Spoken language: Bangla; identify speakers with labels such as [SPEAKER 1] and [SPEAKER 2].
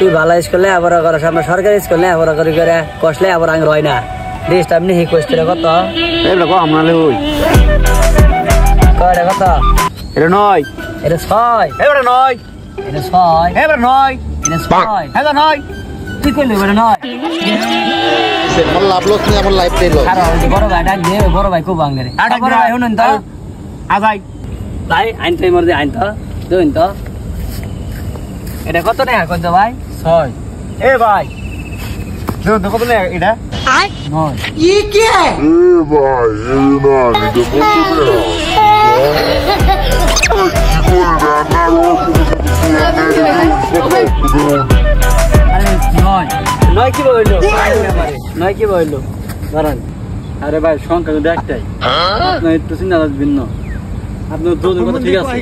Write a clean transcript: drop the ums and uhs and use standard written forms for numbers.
[SPEAKER 1] তুই ভালো স্কুলে আবার করস আমরা সরকারি স্কুলে আবার করে করে কষলে আবার আং রয় না দেশটা আপনি হি কোয়েস্ট কত
[SPEAKER 2] এইটা কো আমনালে হই
[SPEAKER 1] কয়টা কত
[SPEAKER 2] এটা 9
[SPEAKER 1] এটা 6
[SPEAKER 2] এইটা 9
[SPEAKER 1] এটা 6
[SPEAKER 2] এইটা 9
[SPEAKER 1] এটা 6
[SPEAKER 2] এটা 9
[SPEAKER 1] তুই কইলি এটা 9
[SPEAKER 3] সে আমার লাভ লস নেই আমার লাইফ টাই লস
[SPEAKER 1] আর বড় ভাই ডাক দে বড় ভাই খুব বাঙ্গারে
[SPEAKER 2] আর
[SPEAKER 1] বড় ভাই শুনুন তো
[SPEAKER 2] আগাই
[SPEAKER 1] ভাই আইন তো মরদে আইন তো দুইন তো এটা কত টাকা কইতো ভাই
[SPEAKER 2] 6 এ ভাই তো কত না এটা
[SPEAKER 1] 9
[SPEAKER 3] ये क्या है
[SPEAKER 4] भाई ये ना मुझे
[SPEAKER 1] আরে 9 কি বললো নয় কি বললো দাঁড়ান
[SPEAKER 2] আরে ভাই সংখ্যা তো একটাই আপনার একটু চিন্তা ভিন্ন আপনার দুজন কথা ঠিক আছে